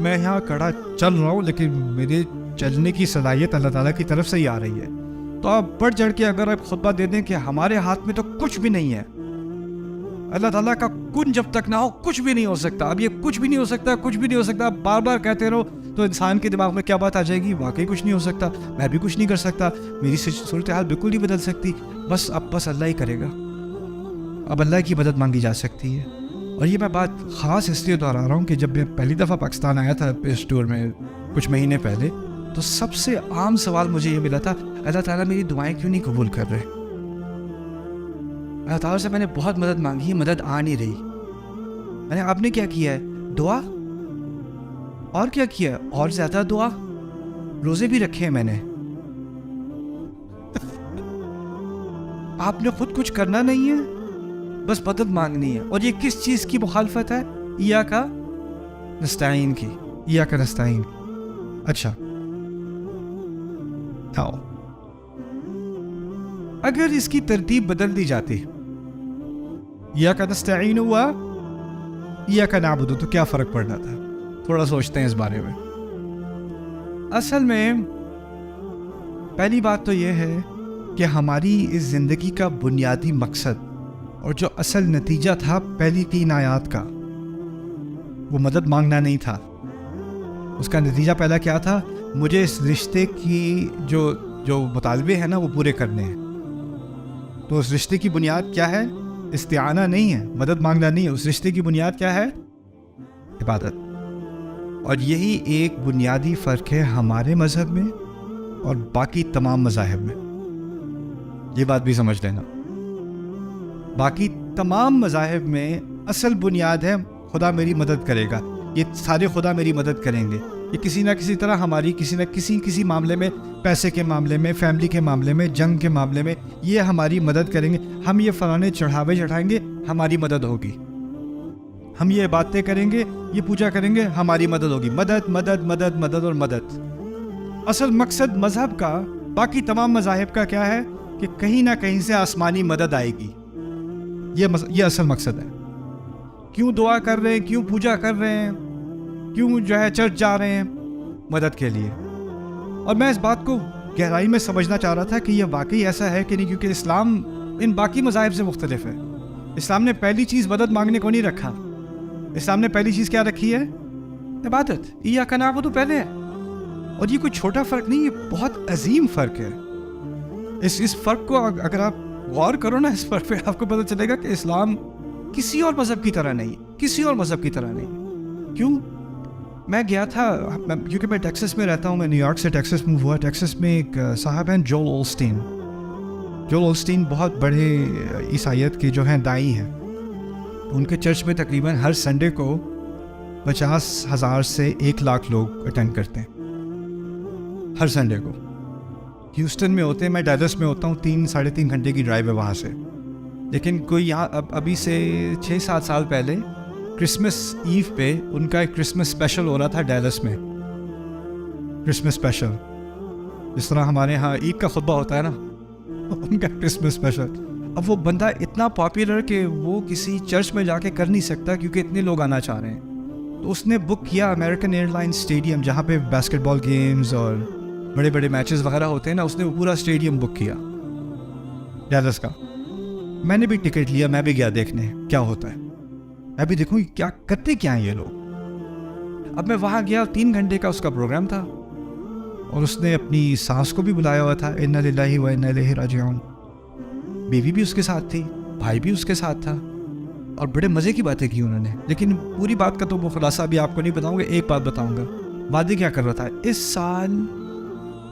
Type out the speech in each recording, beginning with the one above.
میں یہاں کھڑا چل رہا ہوں لیکن میرے چلنے کی صلاحیت اللہ تعالیٰ کی طرف سے ہی آ رہی ہے. تو آپ بڑھ چڑھ کے اگر آپ خطبہ دے دیں کہ ہمارے ہاتھ میں تو کچھ بھی نہیں ہے, اللہ تعالیٰ کا کن جب تک نہ ہو کچھ بھی نہیں ہو سکتا, اب یہ کچھ بھی نہیں ہو سکتا, کچھ بھی نہیں ہو سکتا, آپ بار بار کہتے رہو تو انسان کے دماغ میں کیا بات آ جائے گی, واقعی کچھ نہیں ہو سکتا, میں بھی کچھ نہیں کر سکتا, میری صورتحال بالکل نہیں بدل سکتی, بس اللہ ہی کرے گا. اب اللہ کی مدد مانگی جا سکتی ہے. اور یہ میں بات خاص اس لیے دہرا رہا ہوں کہ جب میں پہلی دفعہ پاکستان آیا تھا اس ٹور میں کچھ مہینے پہلے, تو سب سے عام سوال مجھے یہ ملا تھا, اللہ تعالیٰ میری دعائیں کیوں نہیں قبول کر رہے. اللہ تعالیٰ سے میں نے بہت مدد مانگی ہے, مدد آ نہیں رہی. میں نے آپ نے کیا کیا ہے, دعا, اور کیا کیا, اور زیادہ دعا, روزے بھی رکھے ہیں میں نے. آپ نے خود کچھ کرنا نہیں ہے, بس مدد مانگنی ہے. اور یہ کس چیز کی مخالفت ہے, ایاک نستعین کی, ایاک نستعین. اچھا آؤ, اگر اس کی ترتیب بدل دی جاتی, ایاک نستعین ہوا ایاک نعبد, تو کیا فرق پڑنا تھا؟ تھوڑا سوچتے ہیں اس بارے میں. اصل میں پہلی بات تو یہ ہے کہ ہماری اس زندگی کا بنیادی مقصد اور جو اصل نتیجہ تھا پہلی 3 آیات کا, وہ مدد مانگنا نہیں تھا. اس کا نتیجہ پہلا کیا تھا, مجھے اس رشتے کی جو مطالبے ہیں نا وہ پورے کرنے ہیں. تو اس رشتے کی بنیاد کیا ہے, استعانہ نہیں ہے, مدد مانگنا نہیں ہے. اس رشتے کی بنیاد کیا ہے, عبادت. اور یہی ایک بنیادی فرق ہے ہمارے مذہب میں اور باقی تمام مذاہب میں. یہ بات بھی سمجھ لینا, باقی تمام مذاہب میں اصل بنیاد ہے خدا میری مدد کرے گا, یہ سارے خدا میری مدد کریں گے. یہ کسی نہ کسی طرح ہماری کسی نہ کسی معاملے میں, پیسے کے معاملے میں, فیملی کے معاملے میں, جنگ کے معاملے میں, یہ ہماری مدد کریں گے. ہم یہ فلانے چڑھاوے چڑھائیں گے, ہماری مدد ہوگی. ہم یہ باتیں کریں گے, یہ پوجا کریں گے, ہماری مدد ہوگی. مدد مدد مدد مدد اور مدد. اصل مقصد مذہب کا, باقی تمام مذاہب کا کیا ہے کہ کہیں نہ کہیں سے آسمانی مدد آئے گی. یہ اصل مقصد ہے. کیوں دعا کر رہے ہیں, کیوں پوجا کر رہے ہیں, کیوں جو ہے چرچ جا رہے ہیں, مدد کے لیے. اور میں اس بات کو گہرائی میں سمجھنا چاہ رہا تھا کہ یہ واقعی ایسا ہے کہ نہیں, کیونکہ اسلام ان باقی مذاہب سے مختلف ہے. اسلام نے پہلی چیز مدد مانگنے کو نہیں رکھا. اسلام نے پہلی چیز کیا رکھی ہے, عبادت. ایاک نعبد تو پہلے ہے. اور یہ کوئی چھوٹا فرق نہیں, یہ بہت عظیم فرق ہے. اس فرق کو اگر آپ غور کرو نا, اس فرق پہ آپ کو پتہ چلے گا کہ اسلام کسی اور مذہب کی طرح نہیں, کسی اور مذہب کی طرح نہیں. کیوں؟ میں گیا تھا, کیونکہ میں ٹیکسس میں رہتا ہوں, میں نیو یارک سے ٹیکسس موو ہوا. ٹیکسس میں ایک صاحب ہیں جول اولسٹین. جول اولسٹین بہت بڑے عیسائیت کے جو ہیں دائی ہیں. ان کے چرچ میں تقریباً ہر سنڈے کو 50,000 سے 1,00,000 لوگ اٹینڈ کرتے ہیں ہر سنڈے کو. ہیوسٹن میں ہوتے ہیں, میں ڈیلس میں ہوتا ہوں, 3-3.5 گھنٹے کی ڈرائیو ہے وہاں سے. لیکن کوئی یہاں ابھی سے 6-7 سال پہلے کرسمس ایو پہ ان کا ایک کرسمس اسپیشل ہو رہا تھا ڈیلس میں. کرسمس اسپیشل جس طرح ہمارے ہاں عید کا خطبہ ہوتا ہے نا, ان کا کرسمس اسپیشل. اب وہ بندہ اتنا پاپولر کہ وہ کسی چرچ میں جا کے کر نہیں سکتا کیونکہ اتنے لوگ آنا چاہ رہے ہیں. تو اس نے بک کیا امریکن ایئر لائن اسٹیڈیم, جہاں پہ باسکٹ بال گیمز اور بڑے بڑے میچز وغیرہ ہوتے ہیں نا. اس نے وہ پورا اسٹیڈیم بک کیا ڈیلس کا. میں نے بھی ٹکٹ لیا, میں بھی گیا دیکھنے کیا ہوتا ہے, میں بھی دیکھوں کیا کرتے کیا ہیں یہ لوگ. اب میں وہاں گیا, 3 گھنٹے کا اس کا پروگرام تھا, اور اس نے اپنی ساس کو بھی بلایا ہوا تھا, انا للہ و انا الیہ راجعون. بیوی بھی اس کے ساتھ تھی, بھائی بھی اس کے ساتھ تھا, اور بڑے مزے کی باتیں کی انہوں نے. لیکن پوری بات کا تو وہ خلاصہ بھی آپ کو نہیں بتاؤں گا, ایک بات بتاؤں گا. وعدے کیا کر رہا تھا, اس سال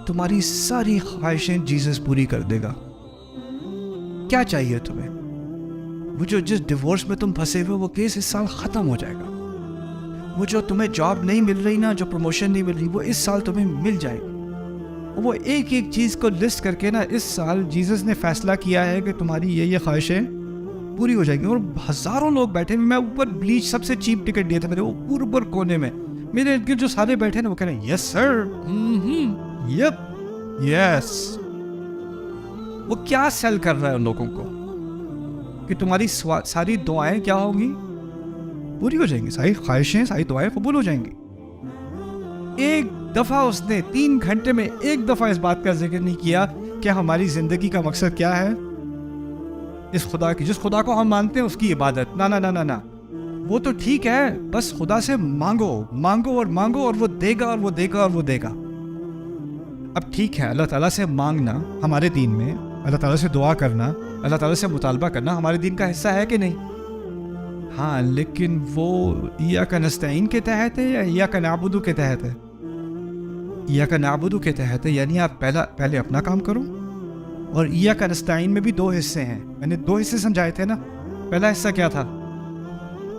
تمہاری ساری خواہشیں جیزس پوری کر دے گا. کیا چاہیے تمہیں, وہ جو جس ڈیورس میں تم پھنسے ہوئے وہ کیس اس سال ختم ہو جائے گا. وہ جو تمہیں جاب نہیں مل رہی نا, جو پروموشن نہیں مل رہی, وہ اس سال تمہیں مل جائے گی. وہ ایک ایک چیز کو لسٹ کر کے نا, اس سال جیزس نے فیصلہ کیا ہے کہ تمہاری یہ خواہشیں پوری ہو جائیں گی. اور ہزاروں لوگ بیٹھے, میں اوپر بلیچ سب سے چیپ ٹکٹ دیا تھا میرے, وہ اوپر کونے میں. میرے ارد گرد جو سارے بیٹھے نا وہ کہہ رہے ہیں یس سر, یپ یس. وہ کیا سیل کر رہا ہے ان لوگوں کو کہ تمہاری ساری دعائیں کیا ہوں گی, پوری ہو جائیں گی, ساری خواہشیں ساری دعائیں قبول ہو جائیں گی. ایک دفعہ اس نے 3 گھنٹے میں ایک دفعہ اس بات کا ذکر نہیں کیا کہ ہماری زندگی کا مقصد کیا ہے. اس خدا کی، جس خدا کو ہم مانتے ہیں اس کی عبادت. نہ نہ نہ نہ، وہ تو ٹھیک ہے، بس خدا سے مانگو مانگو اور مانگو، اور وہ دے گا اور وہ دے گا اور وہ دے گا. اب ٹھیک ہے، اللہ تعالیٰ سے مانگنا ہمارے دین میں، اللہ تعالیٰ سے دعا کرنا، اللہ تعالیٰ سے مطالبہ کرنا ہمارے دین کا حصہ ہے کہ نہیں؟ ہاں، لیکن وہ ایاک نستعین کے تحت ہے یا ایاک نعبد کے تحت ہے؟ ایاک نعبد کے تحت ہے، یعنی آپ پہلے اپنا کام کرو. اور ایاک نستعین میں بھی 2 حصے ہیں، میں نے 2 حصے سمجھائے تھے نا. پہلا حصہ کیا تھا؟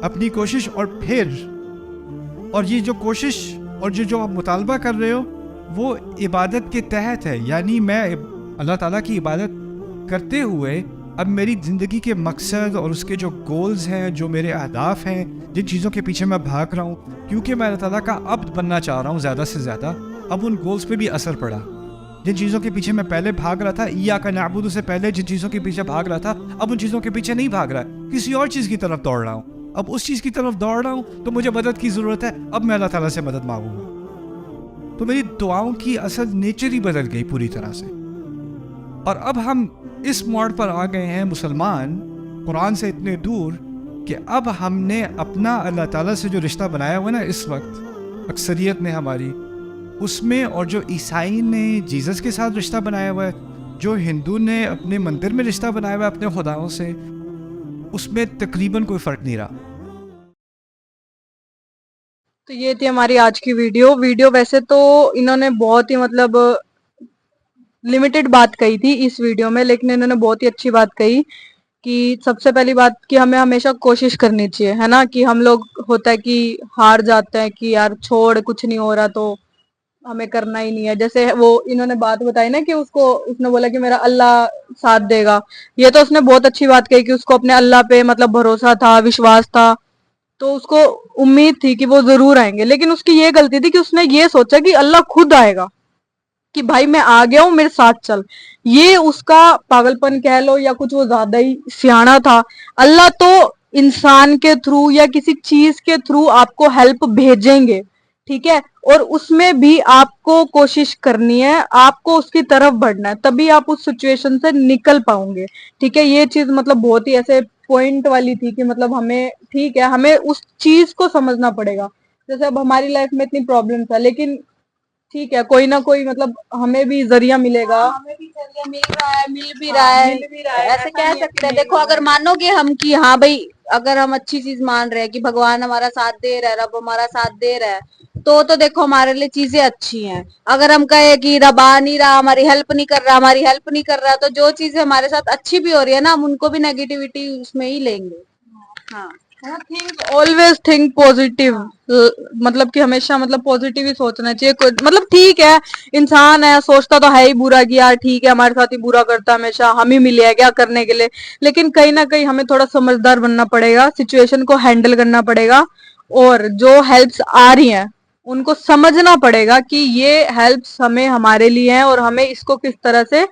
اپنی کوشش، اور پھر اور یہ جو کوشش اور جو آپ مطالبہ کر رہے ہو وہ عبادت کے تحت ہے. یعنی میں اللہ تعالیٰ کی عبادت کرتے ہوئے اب میری زندگی کے مقصد اور اس کے جو گولز ہیں، جو میرے اہداف ہیں، جن چیزوں کے پیچھے میں بھاگ رہا ہوں، کیونکہ میں اللہ تعالیٰ کا عبد بننا چاہ رہا ہوں زیادہ سے زیادہ، اب ان گولز پہ بھی اثر پڑا. جن چیزوں کے پیچھے میں پہلے بھاگ رہا تھا، ایاک نعبد سے پہلے جن چیزوں کے پیچھے بھاگ رہا تھا، اب ان چیزوں کے پیچھے نہیں بھاگ رہا، کسی اور چیز کی طرف دوڑ رہا ہوں. اب اس چیز کی طرف دوڑ رہا ہوں تو مجھے مدد کی ضرورت ہے، اب میں اللہ تعالیٰ سے مدد مانگوں گا. تو میری دعاؤں کی اصل نیچر ہی بدل گئی پوری طرح سے. اور اب ہم اس موڑ پر آ گئے ہیں مسلمان قرآن سے اتنے دور کہ اب ہم نے اپنا اللہ تعالیٰ سے جو رشتہ بنایا ہوا ہے نا اس وقت اکثریت نے ہماری، اس میں، اور جو عیسائی نے جیزس کے ساتھ رشتہ بنایا ہوا ہے، جو ہندو نے اپنے مندر میں رشتہ بنایا ہوا ہے اپنے خداؤں سے، اس میں تقریباً کوئی فرق نہیں رہا. تو یہ تھی ہماری آج کی ویڈیو. ویسے تو انہوں نے بہت ہی مطلب لمیٹڈ بات کہی تھی اس ویڈیو میں، لیکن انہوں نے بہت ہی اچھی بات کہی کہ سب سے پہلی بات کہ ہمیں ہمیشہ کوشش کرنی چاہیے، ہے نا. کہ ہم لوگ ہوتا ہے کہ ہار جاتے ہیں کہ یار چھوڑ، کچھ نہیں ہو رہا تو ہمیں کرنا ہی نہیں ہے. جیسے وہ انہوں نے بات بتائی نا کہ اس نے بولا کہ میرا اللہ ساتھ دے گا. یہ تو اس نے بہت اچھی بات کہی کہ اس کو اپنے اللہ پہ مطلب بھروسہ تھا، وشواس تھا، تو اس کو امید تھی کہ وہ ضرور آئیں گے. لیکن اس کی یہ غلطی تھی کہ اس نے یہ سوچا کہ اللہ خود آئے گا، کہ بھائی میں آ گیا ہوں میرے ساتھ چل. یہ اس کا پاگل پن کہہ لو یا کچھ، وہ زیادہ ہی سیاںا تھا. اللہ تو انسان کے تھرو یا کسی چیز کے تھرو آپ کو ہیلپ بھیجیں گے، ٹھیک ہے، اور اس میں بھی آپ کو کوشش کرنی ہے، آپ کو اس کی طرف بڑھنا ہے، تبھی آپ اس سچویشن سے نکل پاؤں گے. ٹھیک ہے، یہ چیز مطلب بہت ہی ایسے پوائنٹ والی تھی کہ مطلب ہمیں، ٹھیک ہے، ہمیں اس چیز کو سمجھنا پڑے گا. جیسے اب ہماری لائف میں اتنی پرابلمس ہے، لیکن ٹھیک ہے، کوئی نہ کوئی مطلب ہمیں بھی ذریعہ ملے گا. ہمیں بھی ذریعہ مل رہا ہے، مل بھی رہا ہے، ایسے کہہ سکتے ہیں. دیکھو اگر مانو گے ہم کہ ہاں بھائی، اگر ہم اچھی چیز مان رہے ہیں کہ بھگوان ہمارا ساتھ دے رہا ہے، رب ہمارا ساتھ دے رہا ہے، تو دیکھو ہمارے لیے چیزیں اچھی ہیں. اگر ہم کہے کہ رب آ نہیں رہا، ہماری ہیلپ نہیں کر رہا، تو جو چیزیں ہمارے ساتھ اچھی بھی ہو رہی ہے نا، ہم ان کو بھی نیگیٹیوٹی اس میں ہی لیں گے. ہاں، آلویز تھنک پوزیٹیو، مطلب کہ ہمیشہ مطلب پوزیٹیو ہی سوچنا چاہیے. مطلب ٹھیک ہے، انسان ہے، سوچتا تو ہے ہی برا کہ یار ٹھیک ہے ہمارے ساتھ ہی برا کرتا ہے ہمیشہ، ہم ہی ملے ہیں کیا کرنے کے لیے. لیکن کہیں نہ کہیں ہمیں تھوڑا سمجھدار بننا پڑے گا، سچویشن کو ہینڈل کرنا پڑے گا، اور جو ہیلپس آ رہی ہیں ان کو سمجھنا پڑے گا کہ یہ ہیلپس ہمیں ہمارے لیے ہیں اور ہمیں اس کو کس طرح سے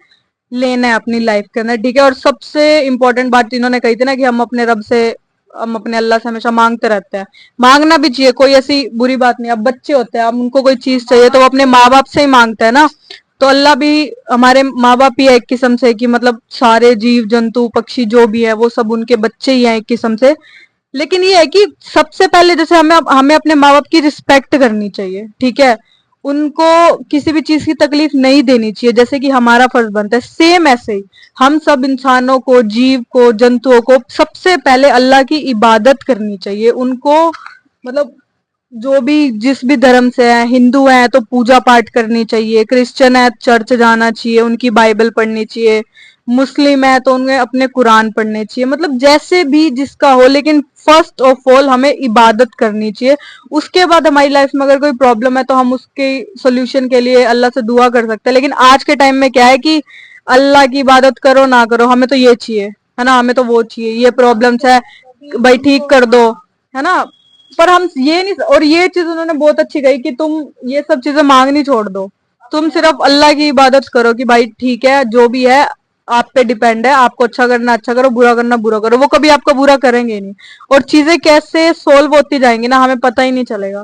لینا ہے اپنی لائف کے اندر. ٹھیک ہے، اور سب سے امپورٹنٹ بات انہوں نے کہی تھی نا کہ ہم اپنے رب سے، ہم اپنے اللہ سے ہمیشہ مانگتے رہتے ہیں. مانگنا بھی چاہیے، کوئی ایسی بری بات نہیں. اب بچے ہوتے ہیں، اب ان کو کوئی چیز چاہیے تو وہ اپنے ماں باپ سے ہی مانگتے ہیں نا. تو اللہ بھی ہمارے ماں باپ ہی ہے ایک قسم سے، کہ مطلب سارے جیو جنتو پکشی جو بھی ہے وہ سب ان کے بچے ہی ہیں ایک قسم سے. لیکن یہ ہے کہ سب سے پہلے جیسے ہمیں اپنے ماں باپ کی رسپیکٹ کرنی چاہیے. ٹھیک ہے، ان کو کسی بھی چیز کی تکلیف نہیں دینی چاہیے جیسے کہ ہمارا فرض بنتا ہے. سیم ایسے ہی ہم سب انسانوں کو، جیو کو، جنتوؤں کو سب سے پہلے اللہ کی عبادت کرنی چاہیے. ان کو مطلب جو بھی جس بھی دھرم سے ہیں، ہندو ہیں تو پوجا پاٹ کرنی چاہیے، کرسچن ہے چرچ جانا چاہیے، ان کی بائبل پڑھنی چاہیے، مسلم ہے تو انہیں اپنے قرآن پڑھنے چاہیے. مطلب جیسے بھی جس کا ہو، لیکن فرسٹ آف آل ہمیں عبادت کرنی چاہیے. اس کے بعد ہماری لائف میں اگر کوئی پرابلم ہے تو ہم اس کے سولوشن کے لیے اللہ سے دعا کر سکتے ہیں. لیکن آج کے ٹائم میں کیا ہے کہ اللہ کی عبادت کرو نہ کرو، ہمیں تو یہ چاہیے، ہے نا، ہمیں تو وہ چاہیے، یہ پرابلمس ہے بھائی ٹھیک کر دو، ہے نا. پر ہم یہ نہیں، اور یہ چیز انہوں نے بہت اچھی کہی کہ تم یہ سب چیزیں مانگنی چھوڑ دو، تم صرف اللہ کی عبادت کرو کہ بھائی ٹھیک ہے جو بھی ہے آپ پہ ڈیپینڈ ہے، آپ کو اچھا کرنا اچھا کرو، برا کرنا برا کرو. وہ کبھی آپ کا برا کریں گے نہیں، اور چیزیں کیسے سولو ہوتی جائیں گی نا ہمیں پتہ ہی نہیں چلے گا.